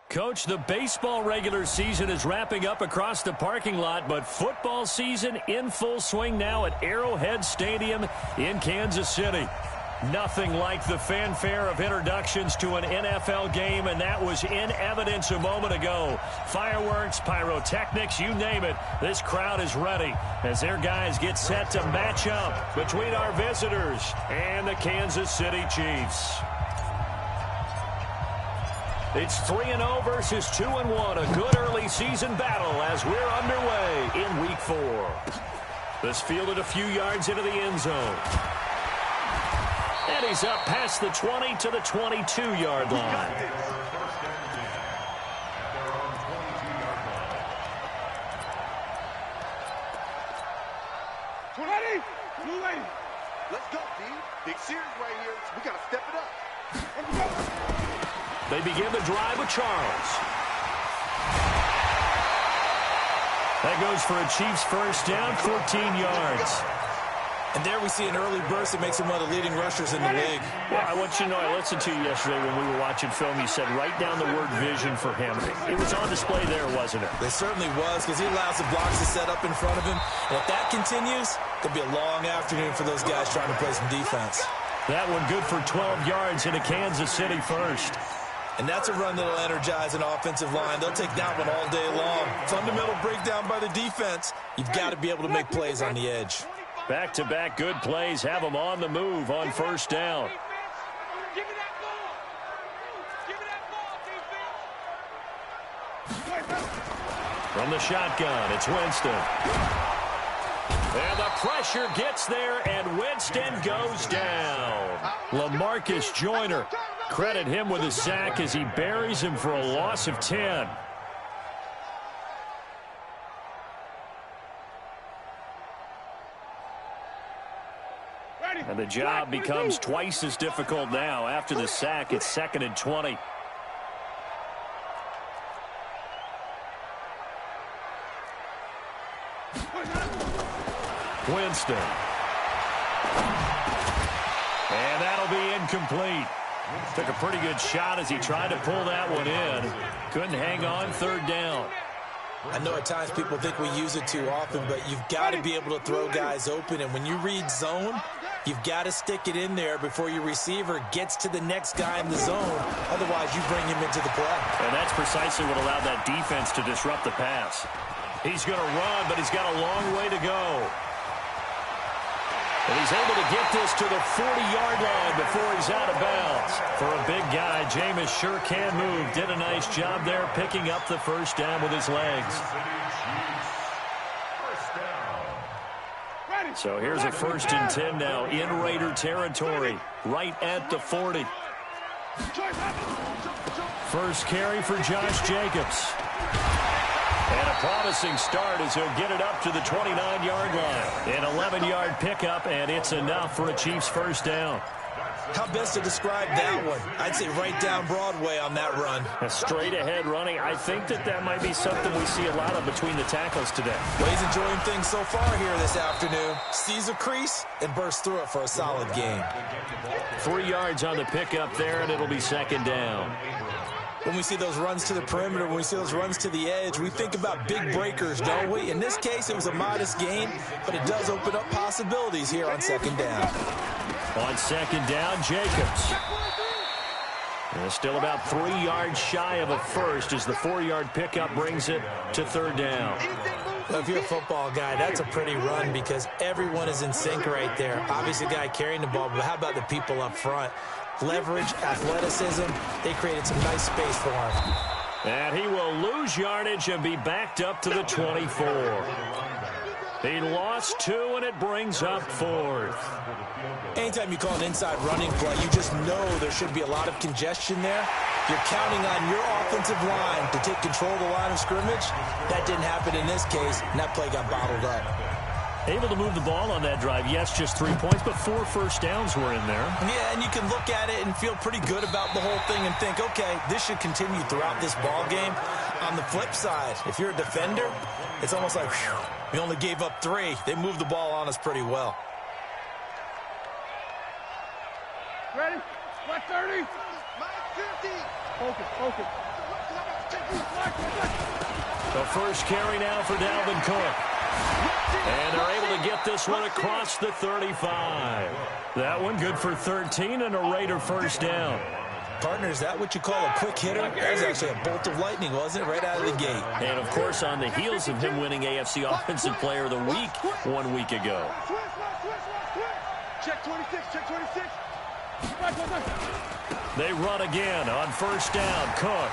Coach, the baseball regular season is wrapping up across the parking lot, but football season in full swing now at Arrowhead Stadium in Kansas City. Nothing like the fanfare of introductions to an NFL game, and that was in evidence a moment ago. Fireworks, pyrotechnics, you name it. This crowd is ready as their guys get set to match up between our visitors and the Kansas City Chiefs. It's 3-0 versus 2-1, a good early season battle as we're underway in Week 4. This fielded a few yards into the end zone. And he's up past the 20 to the 22-yard line. Let's go, D. Big series right here. We got to step it up. They begin the drive with Charles. That goes for a Chiefs first down, 14 yards. And there we see an early burst that makes him one of the leading rushers in the league. Well, I want you to know, I listened to you yesterday when we were watching film. You said write down the word vision for him. It was on display there, wasn't it? It certainly was, because he allows the blocks to set up in front of him. And if that continues, it'll be a long afternoon for those guys trying to play some defense. That one good for 12 yards into Kansas City first. And that's a run that'll energize an offensive line. They'll take that one all day long. Fundamental breakdown by the defense. You've got to be able to make plays on the edge. Back-to-back good plays have them on the move on first down. From the shotgun, it's Winston. And the pressure gets there, and Winston goes down. LaMarcus Joyner, credit him with a sack as he buries him for a loss of 10. And the job becomes twice as difficult now. After the sack, it's 2nd and 20. Winston. And that'll be incomplete. Took a pretty good shot as he tried to pull that one in. Couldn't hang on, 3rd down. I know at times people think we use it too often, but you've got to be able to throw guys open. And when you read zone, you've got to stick it in there before your receiver gets to the next guy in the zone. Otherwise, you bring him into the play. And that's precisely what allowed that defense to disrupt the pass. He's going to run, but he's got a long way to go. And he's able to get this to the 40-yard line before he's out of bounds. For a big guy, Jameis sure can move. Did a nice job there picking up the first down with his legs. So here's a 1st and 10 now in Raider territory, right at the 40. First carry for Josh Jacobs. And a promising start as he'll get it up to the 29-yard line. An 11-yard pickup, and it's enough for a Chiefs first down. How best to describe that one? I'd say right down Broadway on that run. A straight-ahead running. I think that might be something we see a lot of between the tackles today. Well, he's enjoying things so far here this afternoon. Sees a crease and bursts through it for a solid game. 3 yards on the pickup there, and it'll be 2nd down. When we see those runs to the perimeter, when we see those runs to the edge, we think about big breakers, don't we? In this case, it was a modest gain, but it does open up possibilities here on 2nd down. On 2nd down, Jacobs. And still about 3 yards shy of a first as the 4-yard pickup brings it to 3rd down. Well, if you're a football guy, that's a pretty run because everyone is in sync right there. Obviously, the guy carrying the ball, but how about the people up front? Leverage, athleticism, they created some nice space for him. And he will lose yardage and be backed up to the 24. He lost 2, and it brings up 4th. Anytime you call an inside running play, you just know there should be a lot of congestion there. You're counting on your offensive line to take control of the line of scrimmage. That didn't happen in this case, and that play got bottled up. Able to move the ball on that drive. Yes, just 3 points, but 4 first downs were in there. Yeah, and you can look at it and feel pretty good about the whole thing and think, okay, this should continue throughout this ball game. On the flip side, if you're a defender, it's almost like, whew, we only gave up 3. They moved the ball on us pretty well. Ready? What 30? My 50. Focus. The first carry now for Dalvin Cook. And they're able to get this one across the 35. That one good for 13 and a Raider first down. Partner, is that what you call a quick hitter? That was actually a bolt of lightning, wasn't it? Right out of the gate. And, of course, on the heels of him winning AFC Offensive Player of the Week 1 week ago. Check 26, check 26. They run again on first down. Cook.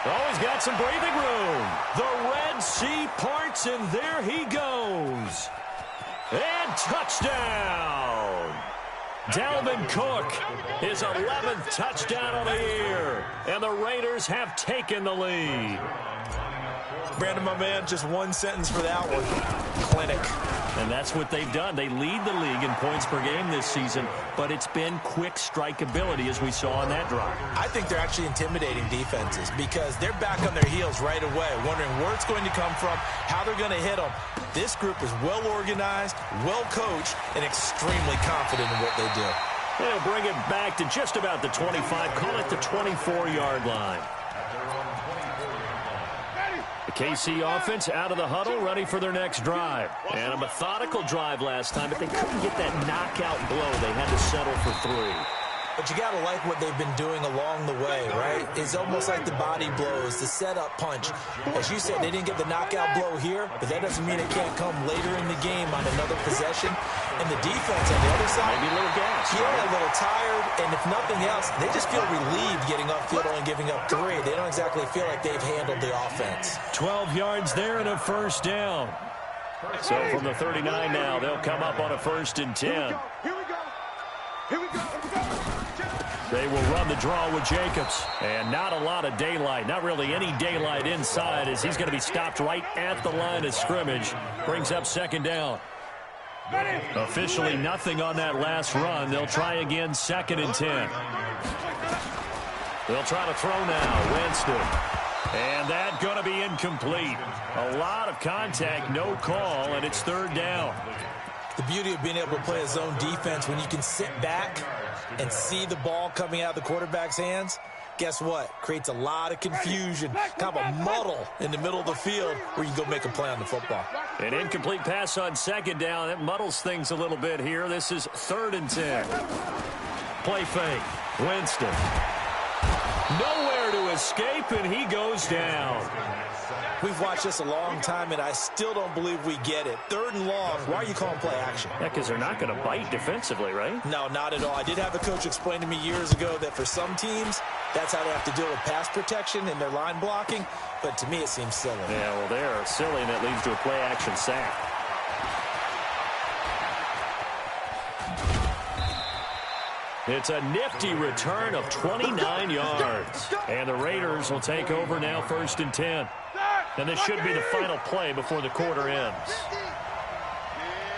Oh, he's got some breathing room. The Red Sea parts, and there he goes. And touchdown. Dalvin Cook, his 11th touchdown of the year. And the Raiders have taken the lead. Brandon, my man, just one sentence for that one. Clinic. And that's what they've done. They lead the league in points per game this season, but it's been quick strikeability as we saw on that drive. I think they're actually intimidating defenses because they're back on their heels right away, wondering where it's going to come from, how they're going to hit them. This group is well organized, well coached, and extremely confident in what they do. They'll bring it back to just about the 25, call it the 24-yard line. The KC offense out of the huddle, ready for their next drive. And a methodical drive last time, but they couldn't get that knockout blow. They had to settle for 3. But you got to like what they've been doing along the way, right? It's almost like the body blows, the setup punch. As you said, they didn't get the knockout blow here, but that doesn't mean it can't come later in the game on another possession. And the defense on the other side, maybe a little gas. Yeah, a little tired. And if nothing else, they just feel relieved getting upfield and giving up 3. They don't exactly feel like they've handled the offense. 12 yards there and a first down. So from the 39 now, they'll come up on a 1st and 10. Here we go. Here we go. Here we go. They will run the draw with Jacobs. And not a lot of daylight, not really any daylight inside as he's going to be stopped right at the line of scrimmage. Brings up 2nd down. Officially nothing on that last run. They'll try again 2nd and 10. They'll try to throw now. Winston. And that going to be incomplete. A lot of contact, no call, and it's 3rd down. The beauty of being able to play a zone defense when you can sit back and see the ball coming out of the quarterback's hands, guess what? Creates a lot of confusion, kind of a muddle in the middle of the field where you go make a play on the football. An incomplete pass on 2nd down. That muddles things a little bit here. This is 3rd and 10. Play fake. Winston. Nowhere to escape, and he goes down. We've watched this a long time, and I still don't believe we get it. 3rd and long, why are you calling play action? Yeah, because they're not going to bite defensively, right? No, not at all. I did have a coach explain to me years ago that for some teams, that's how they have to deal with pass protection and their line blocking. But to me, it seems silly. Yeah, well, they're silly, and that leads to a play action sack. It's a nifty return of 29 yards. And the Raiders will take over now 1st and 10. And this should be the final play before the quarter ends. Yeah,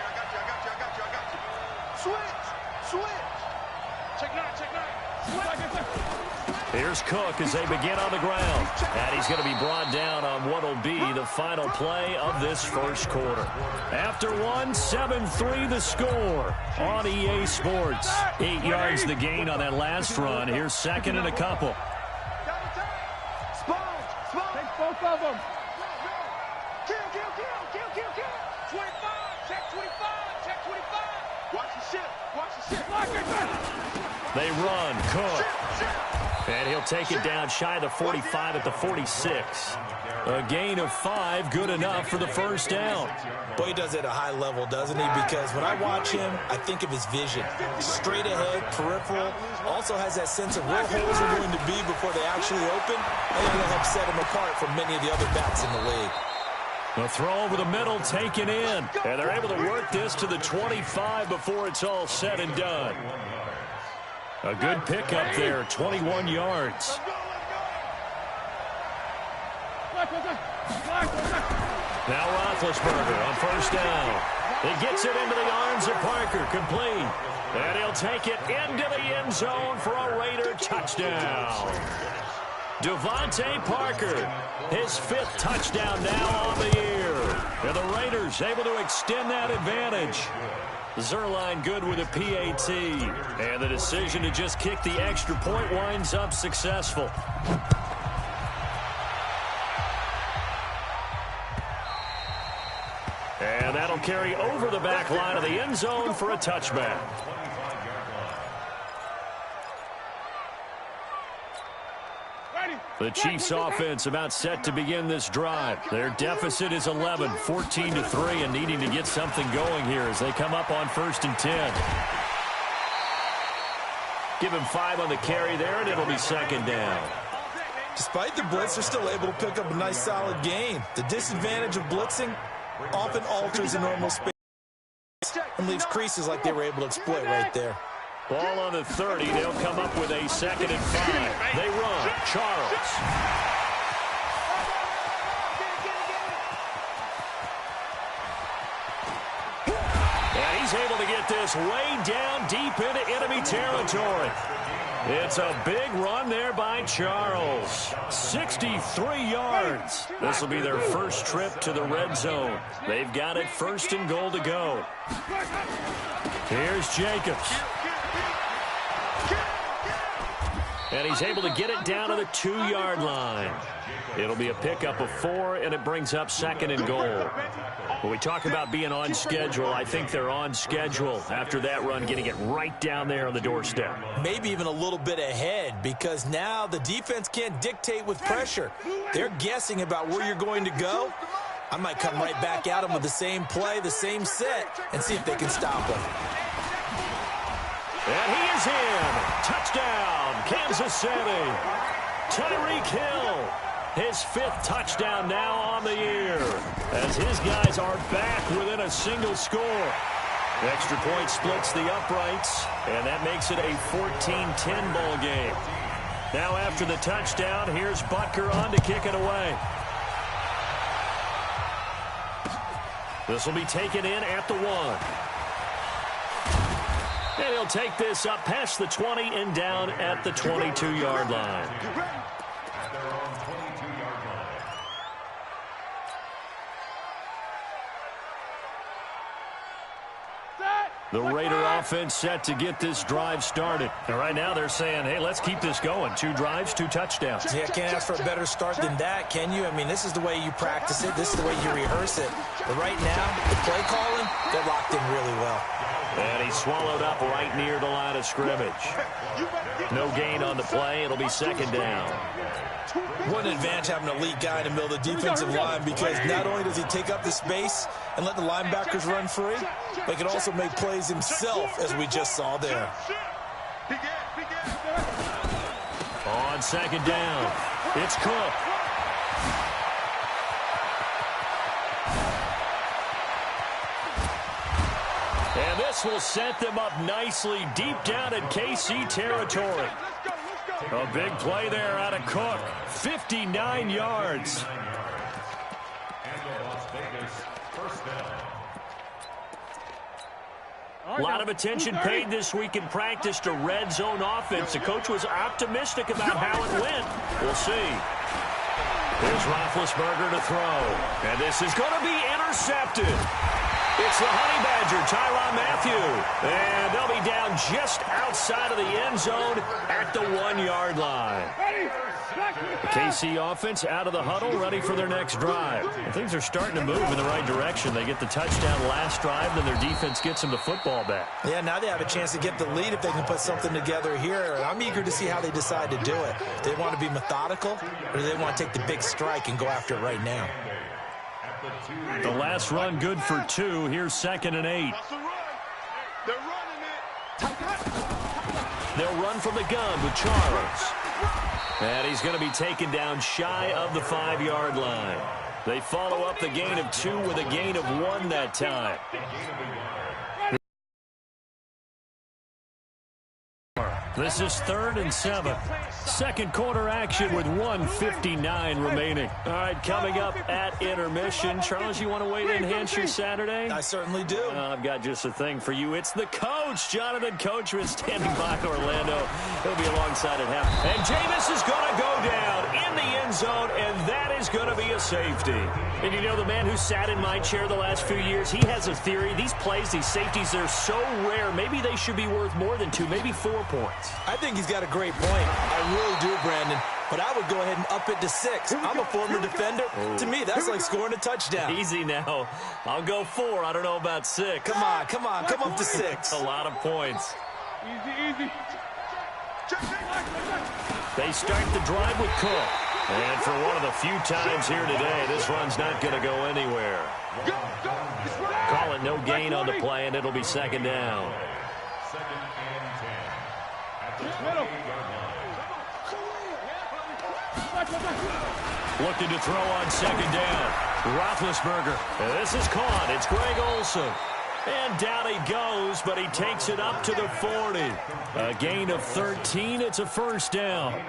I got you. Switch. Check 9. Here's Cook as they begin on the ground. And he's going to be brought down on what will be the final play of this first quarter. After 7-3 the score on EA Sports. 8 yards the gain on that last run. Here's 2nd and a couple. Take both of them. Kill. 25. Check 25. Watch the ship. They run. Cook. And he'll take it down shy of the 45 at the 46. A gain of 5, good enough for the first down. Boy, he does it at a high level, doesn't he? Because when I watch him, I think of his vision. Straight ahead, peripheral. Also has that sense of where holes are going to be before they actually open. I think that'll help set him apart from many of the other backs in the league. The throw over the middle taken in. And they're able to work this to the 25 before it's all said and done. A good pickup there, 21 yards. Now Roethlisberger on first down. He gets it into the arms of Parker, complete. And he'll take it into the end zone for a Raider touchdown. Devontae Parker, his 5th touchdown now on the year. And the Raiders able to extend that advantage. Zerline good with a PAT. And the decision to just kick the extra point winds up successful. That'll carry over the back line of the end zone for a touchback. The Chiefs offense about set to begin this drive. Their deficit is 11, 14-3, and needing to get something going here as they come up on 1st and 10. Give him 5 on the carry there, and it'll be 2nd down. Despite the blitz, they're still able to pick up a nice, solid gain. The disadvantage of blitzing often alters the normal space and leaves creases like they were able to exploit right there. Ball on the 30. They'll come up with a 2nd and 5. They run. Charles. And he's able to get this way down deep into enemy territory. It's a big run there by Charles. 63 yards. This will be their first trip to the red zone. They've got it 1st and goal to go. Here's Jacobs. And he's able to get it down to the 2-yard line. It'll be a pickup of 4, and it brings up 2nd and goal. When we talk about being on schedule, I think they're on schedule after that run, getting it right down there on the doorstep. Maybe even a little bit ahead, because now the defense can't dictate with pressure. They're guessing about where you're going to go. I might come right back at them with the same play, the same set, and see if they can stop them. And he is in. Touchdown, Kansas City. Tyreek Hill, his 5th touchdown now on the year, as his guys are back within a single score. Extra point splits the uprights, and that makes it a 14-10 ball game. Now after the touchdown, here's Butker on to kick it away. This will be taken in at the 1. And he'll take this up past the 20 and down at the 22-yard line. The Raider offense set to get this drive started. And right now they're saying, hey, let's keep this going. 2 drives, 2 touchdowns. Yeah, can't ask for a better start than that, can you? I mean, this is the way you practice it. This is the way you rehearse it. But right now, the play calling, they're locked in really well. And he's swallowed up right near the line of scrimmage. No gain on the play. It'll be 2nd down. What an advantage having an elite guy in the middle of the defensive line, because not only does he take up the space and let the linebackers run free, but he can also make plays himself, as we just saw there. On 2nd down, it's Cook. And this will set them up nicely deep down in KC territory. A big play there out of Cook. 59 yards. A lot of attention paid this week in practice to red zone offense. The coach was optimistic about how it went. We'll see. Here's Roethlisberger to throw. And this is going to be intercepted. It's the Honey Badger, Tyrann Mathieu. And they'll be down just outside of the end zone at the 1-yard line. The KC offense out of the huddle, ready for their next drive. And things are starting to move in the right direction. They get the touchdown last drive, then their defense gets them the football back. Yeah, now they have a chance to get the lead if they can put something together here. And I'm eager to see how they decide to do it. Do they want to be methodical, or do they want to take the big strike and go after it right now? The last run good for 2. Here's 2nd and 8. They'll run from the gun with Charles. And he's going to be taken down shy of the 5-yard line. They follow up the gain of 2 with a gain of 1 that time. This is 3rd and 7. Second quarter action with 1:59 remaining. All right, coming up at intermission. Charles, you want to weigh in and enhance your Saturday? I certainly do. I've got just a thing for you. It's the coach, Jonathan Coachman, standing by Orlando. He'll be alongside at half. And Jameis is going to go down in the end zone, and that is going to be a safety. And you know, the man who sat in my chair the last few years, he has a theory. These plays, these safeties, they're so rare. Maybe they should be worth more than 2, maybe 4 points. I think he's got a great point. I really do, Brandon. but I would go ahead and up it to 6. I'm a former defender. To me, that's like scoring a touchdown. Easy now. I'll go 4. I don't know about 6. Come on. Come up to 6. A lot of points. Easy. They start the drive with Cook. And for one of the few times here today, this run's not going to go anywhere. Call it no gain on the play, and it'll be second down. Looking to throw on second down. Roethlisberger. This is caught. It's Greg Olsen. And down he goes, but he takes it up to the 40. A gain of 13. It's a first down.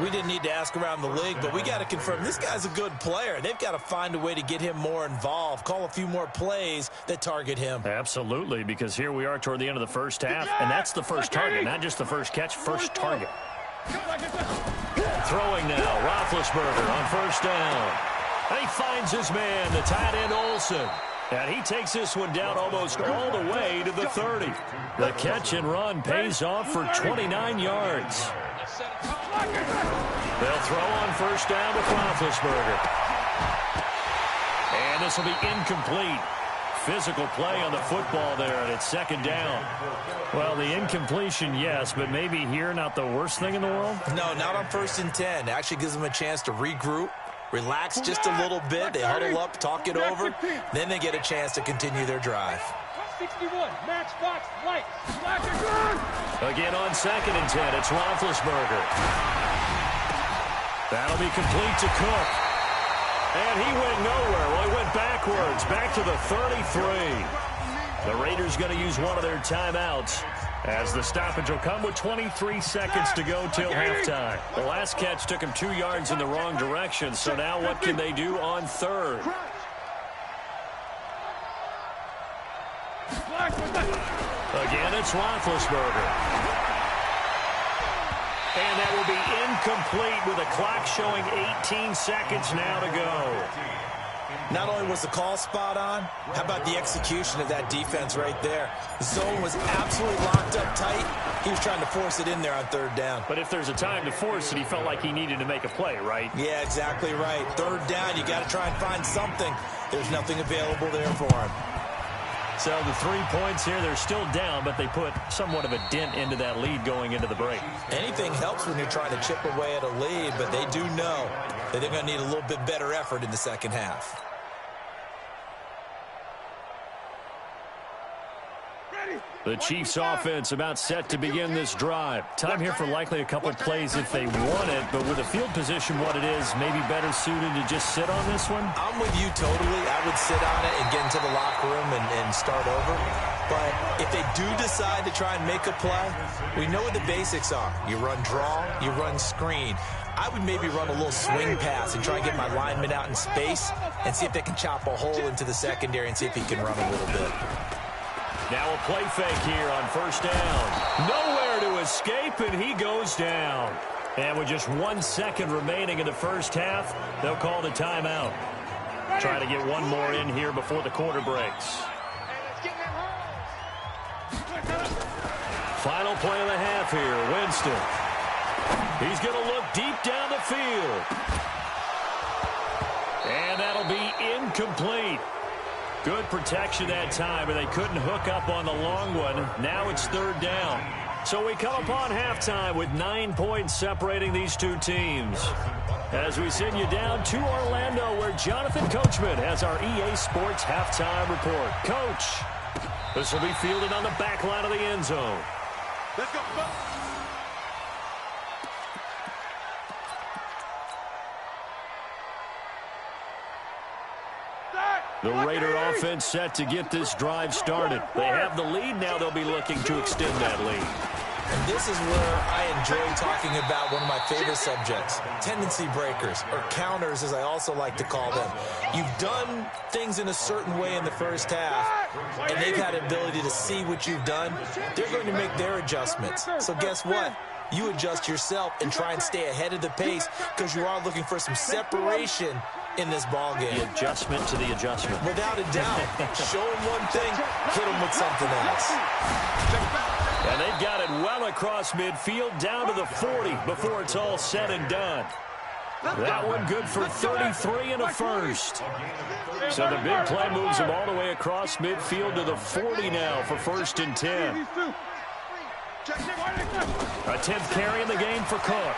We didn't need to ask around the league, but we got to confirm this guy's a good player. They've got to find a way to get him more involved, call a few more plays that target him. Absolutely, because here we are toward the end of the first half, and that's the first target, not just the first catch, first target. Throwing now, Roethlisberger on first down. And he finds his man, the tight end Olsen. And he takes this one down almost all the way to the 30. The catch and run pays off for 29 yards. They'll throw on first down with Roethlisberger. And this will be incomplete. Physical play on the football there, and it's second down. Well, the incompletion, yes, but maybe here not the worst thing in the world? No, not on 1st and 10. It actually gives them a chance to regroup, relax just a little bit. They huddle up, talk it over. Then they get a chance to continue their drive. 61, matchbox, light, Again on 2nd and 10, it's Roethlisberger. That'll be complete to Cook. And he went nowhere. Well, he went backwards, back to the 33. The Raiders going to use one of their timeouts, as the stoppage will come with 23 seconds to go till halftime. The last catch took him 2 yards in the wrong direction, so now what can they do on 3rd? Again, it's Roethlisberger. And that will be incomplete with a clock showing 18 seconds now to go. Not only was the call spot on, how about the execution of that defense right there? The zone was absolutely locked up tight. He was trying to force it in there on 3rd down. But if there's a time to force it, he felt like he needed to make a play, right? Yeah, exactly right. 3rd down, you got to try and find something. There's nothing available there for him. So the 3 points here, they're still down, but they put somewhat of a dent into that lead going into the break. Anything helps when you're trying to chip away at a lead, but they do know that they're going to need a little bit better effort in the second half. The Chiefs offense about set to begin this drive. Time here for likely a couple plays if they want it, but with the field position what it is, maybe better suited to just sit on this one? I'm with you totally. I would sit on it and get into the locker room and start over. But if they do decide to try and make a play, we know what the basics are. You run draw, you run screen. I would maybe run a little swing pass and try and get my lineman out in space and see if they can chop a hole into the secondary and see if he can run a little bit. Now a play fake here on first down. Nowhere to escape, and he goes down. And with just 1 second remaining in the first half, they'll call the timeout. Try to get one more in here before the quarter breaks. Final play of the half here, Winston. He's going to look deep down the field. And that'll be incomplete. Good protection that time, but they couldn't hook up on the long one. Now it's 3rd down. So we come upon halftime with 9 points separating these two teams. As we send you down to Orlando, where Jonathan Coachman has our EA Sports halftime report. Coach, this will be fielded on the back line of the end zone. Let's go. The Raider offense set to get this drive started. They have the lead now. They'll be looking to extend that lead. And this is where I enjoy talking about one of my favorite subjects, tendency breakers, or counters as I also like to call them. You've done things in a certain way in the first half, and they've had the ability to see what you've done. They're going to make their adjustments. So guess what? You adjust yourself and try and stay ahead of the pace because you are looking for some separation in this ball game. The adjustment to the adjustment. Without a doubt. Show them one thing, hit them with something else. And they've got it well across midfield, down to the 40 before it's all said and done. That one good for 33 and a first. So the big play moves him all the way across midfield to the 40 now for 1st and 10. A 10th carry in the game for Cook.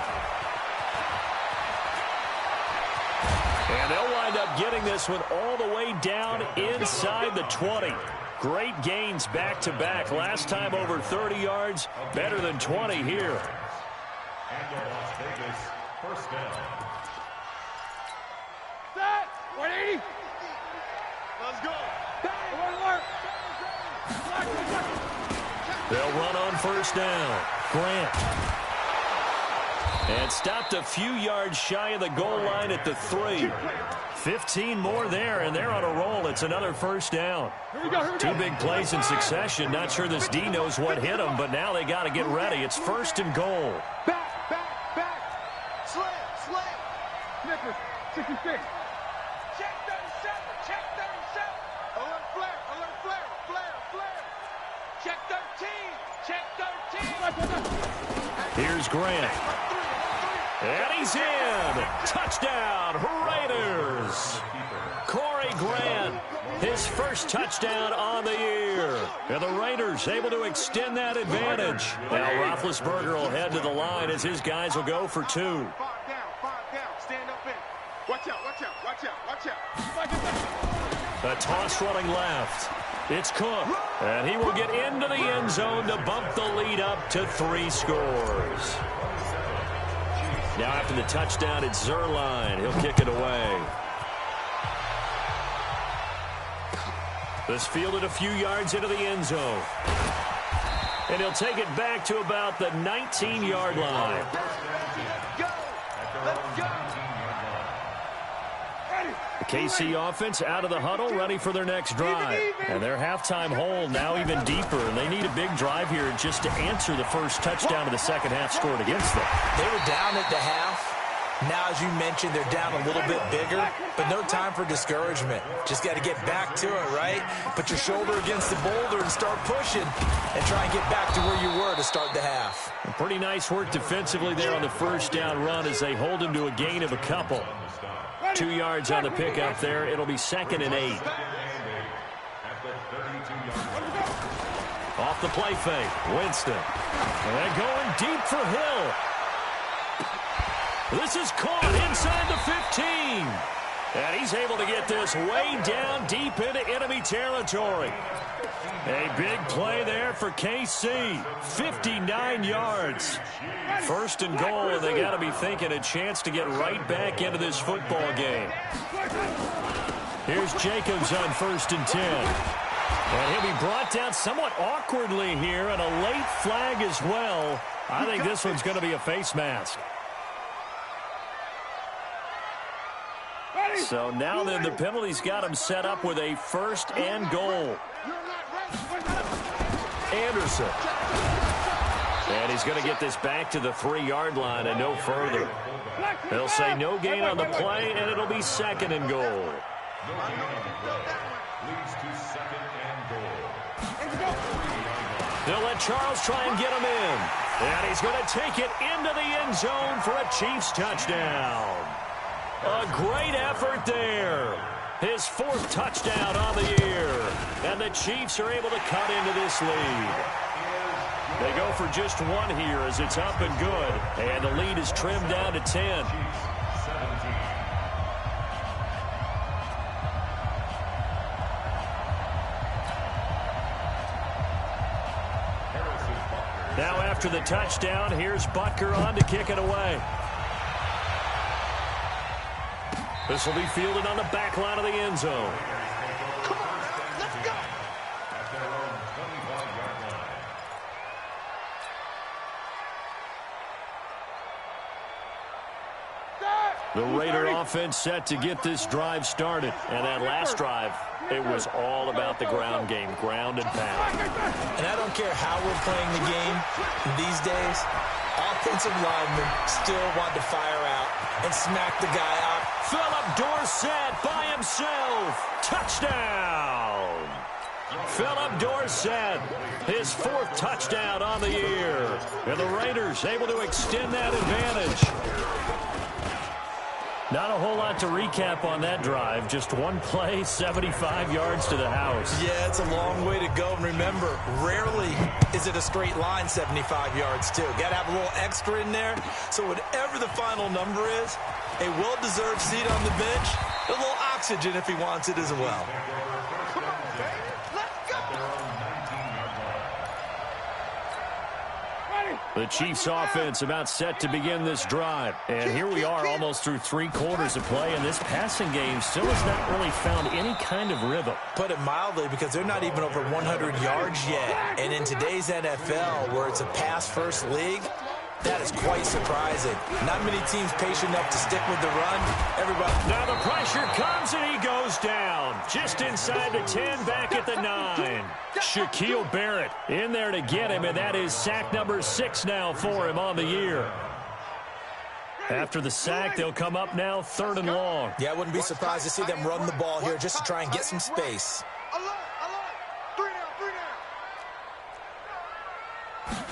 And they'll wind up getting this one all the way down inside the 20. Great gains back-to-back. Last time over 30 yards, better than 20 here. And the Las Vegas first down. Set! 180! Let's go! They'll run on 1st down. Grant. And stopped a few yards shy of the goal line at the 3. 15 more there, and they're on a roll. It's another 1st down. Here we go. 2 big plays in succession. Not sure this D knows what hit them, but now they got to get ready. It's 1st and goal. Back. Slay. Snippers, 66. Check 37. Alert flare. Check 13. Here's Grant. And he's in. Touchdown, Raiders. Corey Grant, his first touchdown on the year. And the Raiders able to extend that advantage. Now Roethlisberger will head to the line as his guys will go for 2. 5 down. Stand up in. Watch out. A toss running left. It's Cook. And he will get into the end zone to bump the lead up to 3 scores. Now after the touchdown, it's Zerline. He'll kick it away. This fielded a few yards into the end zone. And he'll take it back to about the 19-yard line. Let's go. The KC offense out of the huddle, ready for their next drive. And their halftime hole now even deeper, and they need a big drive here just to answer the first touchdown of the second half scored against them. They were down at the half. Now, as you mentioned, they're down a little bit bigger, but no time for discouragement. Just got to get back to it, right? Put your shoulder against the boulder and start pushing and try and get back to where you were to start the half. Pretty nice work defensively there on the first down run as they hold him to a gain of a couple. 2 yards on the pickup there. It'll be 2nd and 8. Off the play fake, Winston. And going deep for Hill. This is caught inside the 15. And he's able to get this way down deep into enemy territory. A big play there for KC. 59 yards. 1st and goal, and they got to be thinking a chance to get right back into this football game. Here's Jacobs on 1st and 10. And he'll be brought down somewhat awkwardly here, and a late flag as well. I think this one's going to be a face mask. So now then the penalty's got him set up with a 1st and goal. Anderson. And he's going to get this back to the 3-yard line and no further. They'll say no gain on the play, and it'll be 2nd and goal. They'll let Charles try and get him in. And he's going to take it into the end zone for a Chiefs touchdown. A great effort there. His 4th touchdown on the year. And the Chiefs are able to cut into this lead. They go for just 1 here as it's up and good. And the lead is trimmed down to 10. Now after the touchdown, here's Butker on to kick it away. This will be fielded on the back line of the end zone. Come on, let's go. The Raider offense set to get this drive started. And that last drive, it was all about the ground game, ground and pound. And I don't care how we're playing the game these days, offensive linemen still want to fire out and smack the guy up. Philip Dorsett by himself. Touchdown. Philip Dorsett, his 4th touchdown on the year. And the Raiders able to extend that advantage. Not a whole lot to recap on that drive. Just one play, 75 yards to the house. Yeah, it's a long way to go. And remember, rarely is it a straight line 75 yards, too. Got to have a little extra in there. So whatever the final number is, a well-deserved seat on the bench, a little oxygen if he wants it as well. Come on, baby. Let's go. The Chiefs offense about set to begin this drive. And here we are almost through 3 quarters of play, and this passing game still has not really found any kind of rhythm. Put it mildly, because they're not even over 100 yards yet. And in today's NFL, where it's a pass-first league, that is quite surprising. Not many teams patient enough to stick with the run. Everybody. Now the pressure comes, and he goes down. Just inside the 10, back at the 9. Shaquille Barrett in there to get him, and that is sack number 6 now for him on the year. After the sack, they'll come up now 3rd and long. Yeah, I wouldn't be surprised to see them run the ball here just to try and get some space. Alert. 3 down.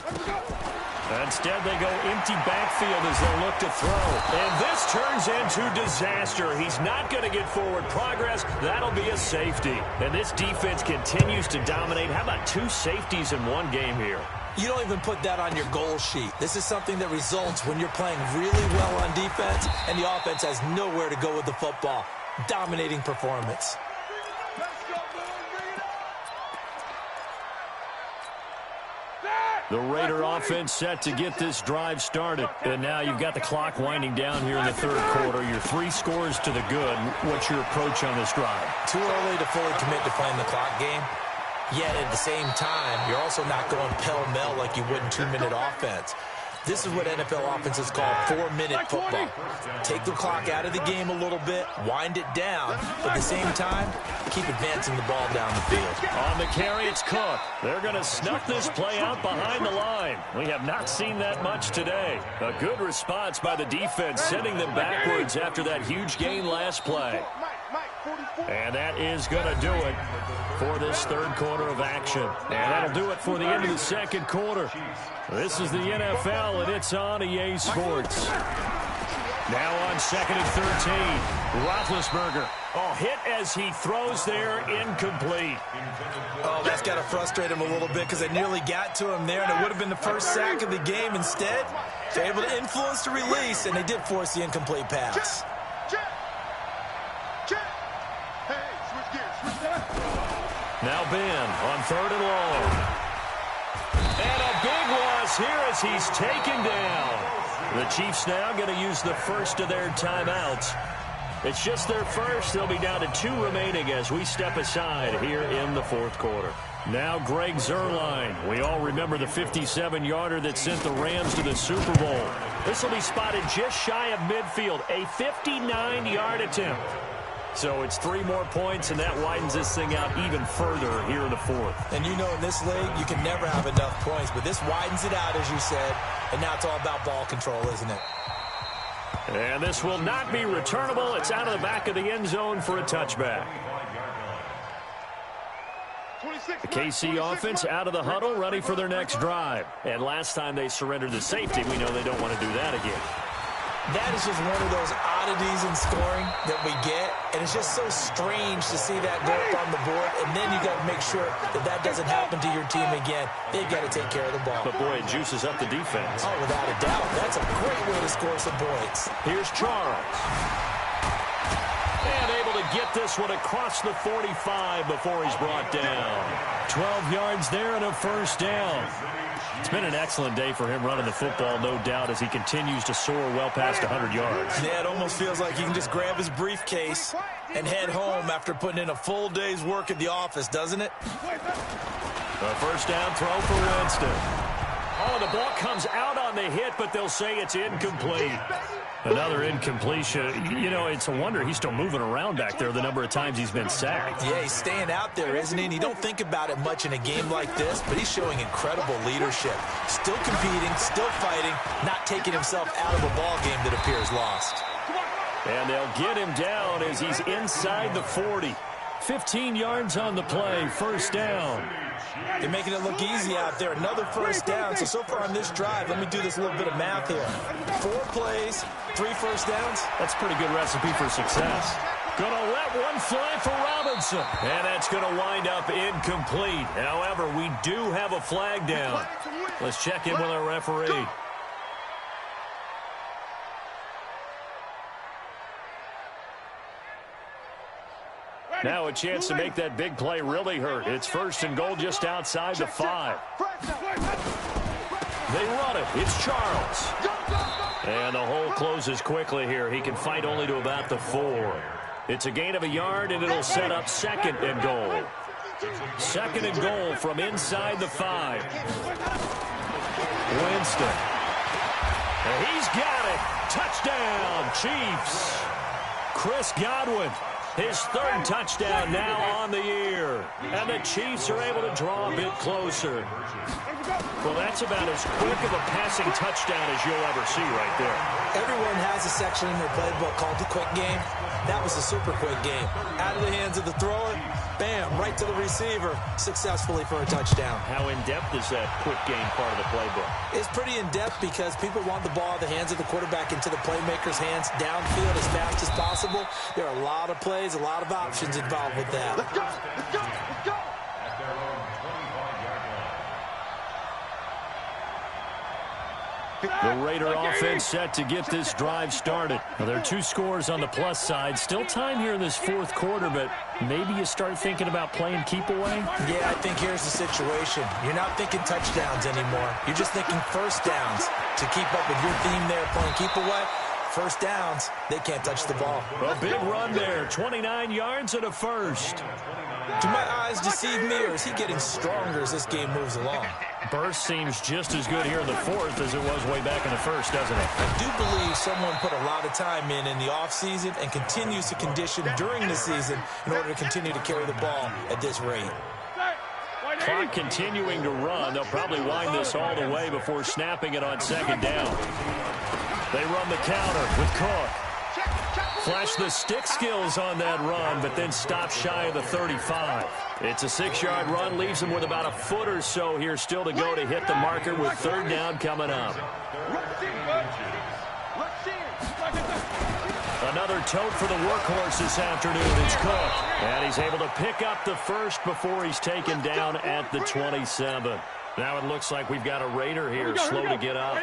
Let's go. Instead, they go empty backfield as they look to throw. And this turns into disaster. He's not going to get forward progress. That'll be a safety. And this defense continues to dominate. How about 2 safeties in one game here? You don't even put that on your goal sheet. This is something that results when you're playing really well on defense and the offense has nowhere to go with the football. Dominating performance. The Raider offense set to get this drive started. And now you've got the clock winding down here in the 3rd quarter. Your 3 scores to the good. What's your approach on this drive? Too early to fully commit to playing the clock game. Yet at the same time, you're also not going pell-mell like you would in 2-minute offense. This is what NFL offenses call 4-minute football. Take the clock out of the game a little bit, wind it down, but at the same time, keep advancing the ball down the field. On the carry, it's Cook. They're going to snuff this play out behind the line. We have not seen that much today. A good response by the defense, sending them backwards after that huge gain last play. And that is going to do it for this 3rd quarter of action. And that'll do it for the end of the 2nd quarter. This is the NFL, and it's on EA Sports. Now on 2nd and 13. Roethlisberger. Oh, hit as he throws there, incomplete. Oh, that's got to frustrate him a little bit because they nearly got to him there, and it would have been the first sack of the game. Instead, they're able to influence the release, and they did force the incomplete pass. Now Ben on 3rd and long. And a big loss here as he's taken down. The Chiefs now going to use the first of their timeouts. It's just their first. They'll be down to 2 remaining as we step aside here in the 4th quarter. Now Greg Zuerlein. We all remember the 57-yarder that sent the Rams to the Super Bowl. This will be spotted just shy of midfield. A 59-yard attempt. So it's 3 more points, and that widens this thing out even further here in the 4th. And you know in this league, you can never have enough points, but this widens it out, as you said, and now it's all about ball control, isn't it? And this will not be returnable. It's out of the back of the end zone for a touchback. The KC offense out of the huddle, ready for their next drive. And last time they surrendered the safety, we know they don't want to do that again. That is just one of those oddities in scoring that we get, and it's just so strange to see that go up on the board, and then you got to make sure that that doesn't happen to your team again. They've got to take care of the ball. But, boy, it juices up the defense. Oh, without a doubt. That's a great way to score some points. Here's Charles. And able to get this one across the 45 before he's brought down. 12 yards there and a first down. It's been an excellent day for him running the football, no doubt, as he continues to soar well past 100 yards. Yeah, it almost feels like he can just grab his briefcase and head home after putting in a full day's work at the office, doesn't it? A first down throw for Winston. Oh, the ball comes out on the hit, but they'll say it's incomplete. Another incompletion. You know, it's a wonder he's still moving around back there the number of times he's been sacked. Yeah, he's staying out there, isn't he? And you don't think about it much in a game like this, but he's showing incredible leadership. Still competing, still fighting, not taking himself out of a ball game that appears lost. And they'll get him down as he's inside the 40. 15 yards on the play, first down. They're making it look easy out there. Another first down. So far on this drive, let me do this little bit of math here. 4 plays, 3 first downs. That's a pretty good recipe for success. Going to let one fly for Robinson. And that's going to wind up incomplete. However, we do have a flag down. Let's check in with our referee. Now a chance to make that big play really hurt. It's first and goal just outside the 5. They run it. It's Charles. And the hole closes quickly here. He can fight only to about the 4. It's a gain of a yard, and it'll set up second and goal. Second and goal from inside the 5. Winston. And he's got it. Touchdown, Chiefs. Chris Godwin. His 3rd touchdown now on the year. And the Chiefs are able to draw a bit closer. Well, that's about as quick of a passing touchdown as you'll ever see right there. Everyone has a section in their playbook called the quick game. That was a super quick game. Out of the hands of the thrower, bam, right to the receiver, successfully for a touchdown. How in-depth is that quick game part of the playbook? It's pretty in-depth because people want the ball in the hands of the quarterback into the playmaker's hands downfield as fast as possible. There are a lot of plays, a lot of options involved with that. Let's go, let's go, let's go. The Raider offense set to get this drive started. Now, there are 2 scores on the plus side. Still time here in this 4th quarter, but maybe you start thinking about playing keep away? Yeah, I think here's the situation. You're not thinking touchdowns anymore. You're just thinking first downs. To keep up with your theme there, playing keep away, first downs, they can't touch the ball. A big run there, 29 yards and a first. Do my eyes deceive me, or is he getting stronger as this game moves along? Burst seems just as good here in the 4th as it was way back in the 1st, doesn't it? I do believe someone put a lot of time in the offseason and continues to condition during the season in order to continue to carry the ball at this rate. Clock continuing to run. They'll probably wind this all the way before snapping it on 2nd down. They run the counter with Cook. Flash the stick skills on that run, but then stop shy of the 35. It's a 6-yard run, leaves them with about a foot or so here still to go to hit the marker with 3rd down coming up. Another tote for the workhorse this afternoon. It's Cook. And he's able to pick up the first before he's taken down at the 27. Now it looks like we've got a Raider here slow to get up.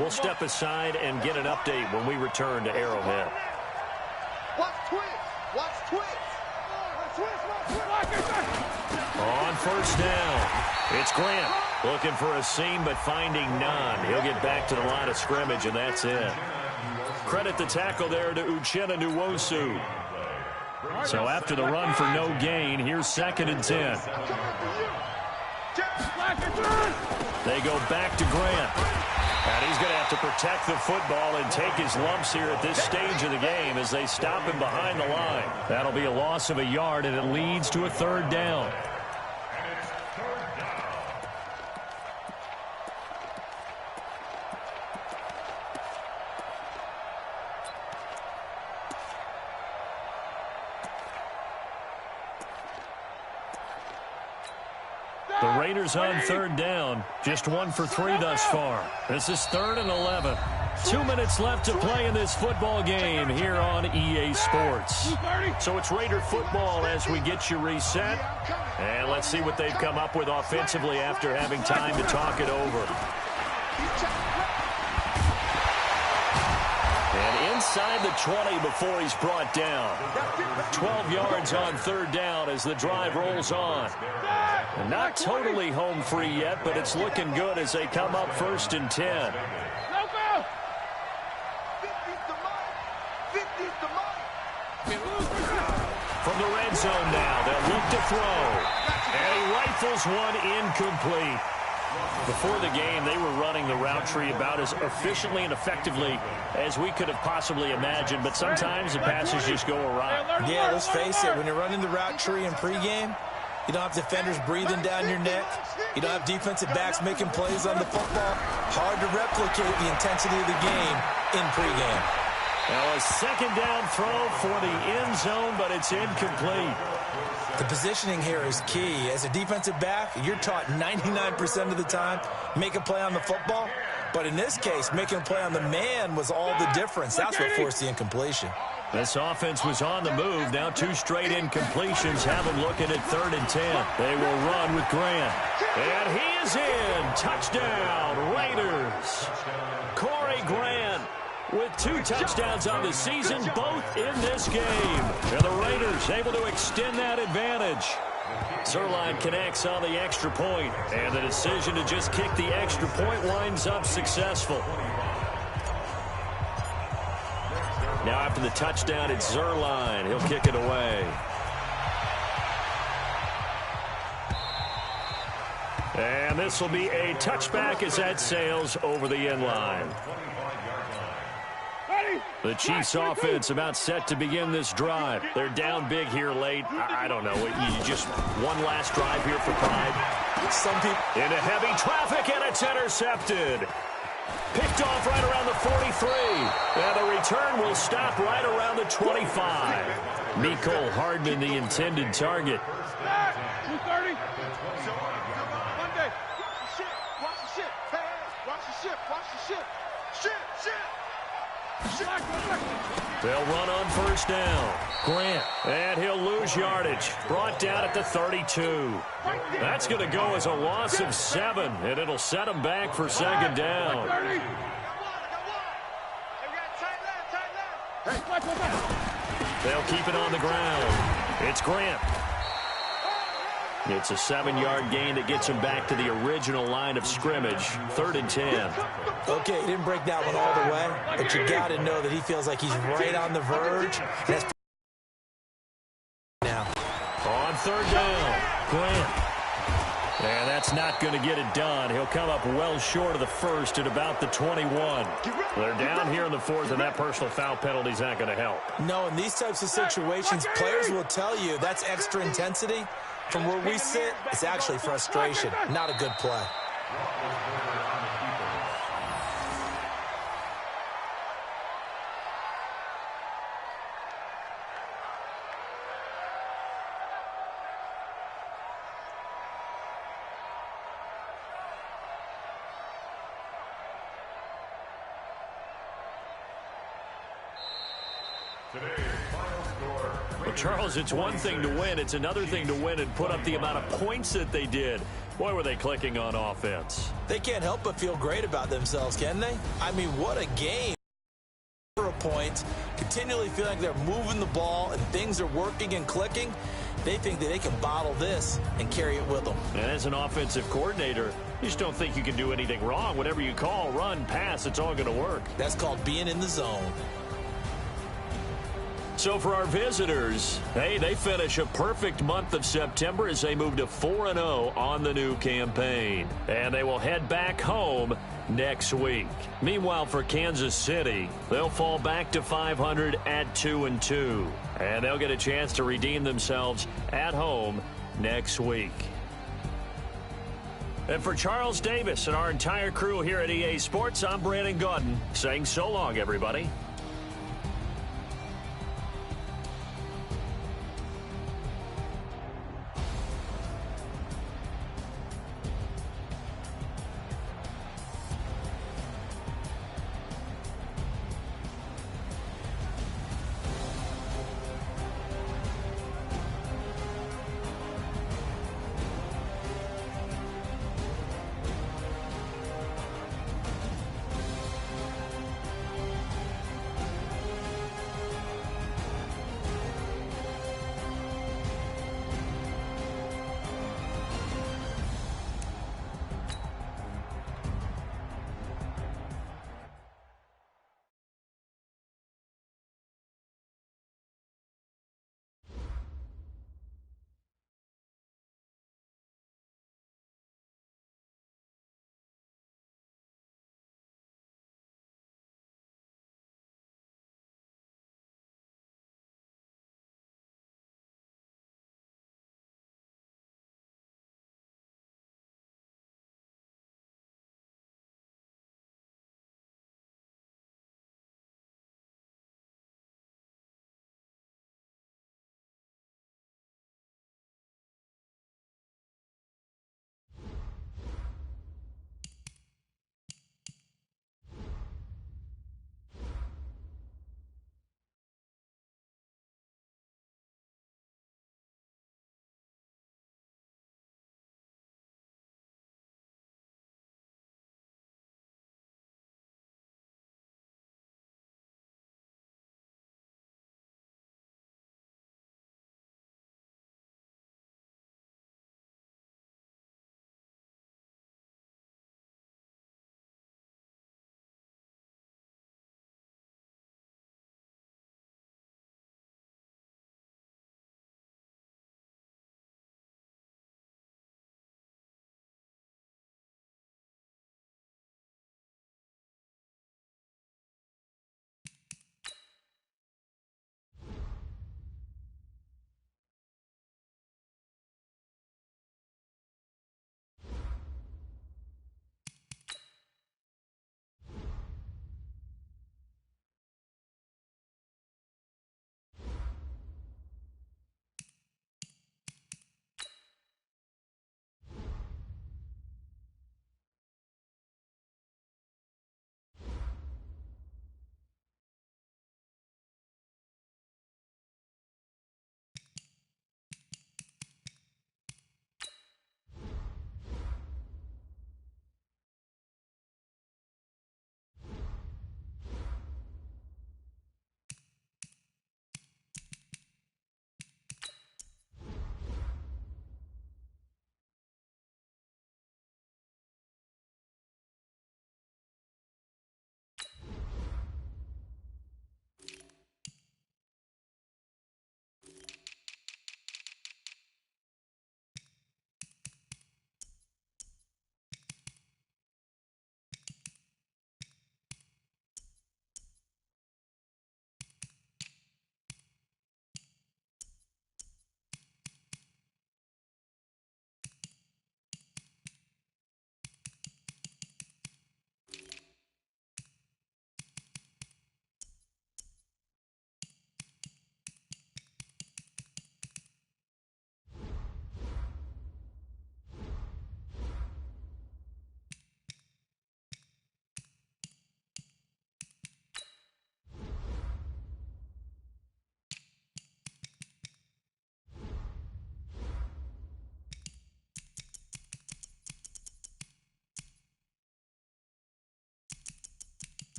We'll step aside and get an update when we return to Arrowhead. Watch twist. Watch twist. On first down, it's Grant looking for a seam but finding none. He'll get back to the line of scrimmage, and that's it. Credit the tackle there to Uchenna Nwosu. So after the run for no gain, here's 2nd and 10. They go back to Grant. And he's going to have to protect the football and take his lumps here at this stage of the game as they stop him behind the line. That'll be a loss of a yard, and it leads to a 3rd down. The Raiders on 3rd down. Just 1 for 3 thus far. This is 3rd and 11. 2 minutes left to play in this football game here on EA Sports. So it's Raider football as we get you reset. And let's see what they've come up with offensively after having time to talk it over. And inside the 20 before he's brought down. 12 yards on 3rd down as the drive rolls on. And not totally home free yet, but it's looking good as they come up 1st and 10. From the red zone now, they'll look to throw. And he rifles one incomplete. Before the game, they were running the route tree about as efficiently and effectively as we could have possibly imagined, but sometimes the passes just go awry. Yeah, let's face it, when you're running the route tree in pregame, you don't have defenders breathing down your neck. You don't have defensive backs making plays on the football. Hard to replicate the intensity of the game in pregame. Now a second down throw for the end zone, but it's incomplete. The positioning here is key. As a defensive back, you're taught 99% of the time, make a play on the football. But in this case, making a play on the man was all the difference. That's what forced the incompletion. This offense was on the move. Now 2 straight incompletions have them looking at 3rd and 10. They will run with Grant. And he is in. Touchdown, Raiders. Corey Grant with 2 touchdowns on the season, both in this game. And the Raiders able to extend that advantage. Zerline connects on the extra point, and the decision to just kick the extra point winds up successful. Now after the touchdown, it's Zerline. He'll kick it away. And this will be a touchback as that sails over the end line. The Chiefs offense about set to begin this drive. They're down big here late. I don't know. You just one last drive here for pride. Some people into heavy traffic, and it's intercepted. Picked off right around the 43. And the return will stop right around the 25. Mecole Hardman, the intended target. 230. Monday. Watch the ship. Watch the ship. Watch the ship. Ship. They'll run on 1st down. Grant, and he'll lose yardage. Brought down at the 32. That's going to go as a loss of 7, and it'll set them back for 2nd down. They'll keep it on the ground. It's Grant. It's a 7-yard gain that gets him back to the original line of scrimmage. 3rd and 10. Okay, he didn't break that one all the way, but you got to know that he feels like he's right on the verge. That's now. On 3rd down, Grant. And that's not going to get it done. He'll come up well short of the 1st at about the 21. They're down here in the 4th, and that personal foul penalty is not going to help. No, in these types of situations, players will tell you that's extra intensity. From where we sit, it's actually frustration, not a good play. Well, Charles, it's one thing to win. It's another thing to win and put up the amount of points that they did. Boy, were they clicking on offense. They can't help but feel great about themselves, can they? I mean, what a game. For a point, continually feeling like they're moving the ball and things are working and clicking. They think that they can bottle this and carry it with them. And as an offensive coordinator, you just don't think you can do anything wrong. Whatever you call, run, pass, it's all going to work. That's called being in the zone. So for our visitors, hey, they finish a perfect month of September as they move to 4-0 on the new campaign. And they will head back home next week. Meanwhile, for Kansas City, they'll fall back to 500 at 2-2. And they'll get a chance to redeem themselves at home next week. And for Charles Davis and our entire crew here at EA Sports, I'm Brandon Gaudin saying so long, everybody.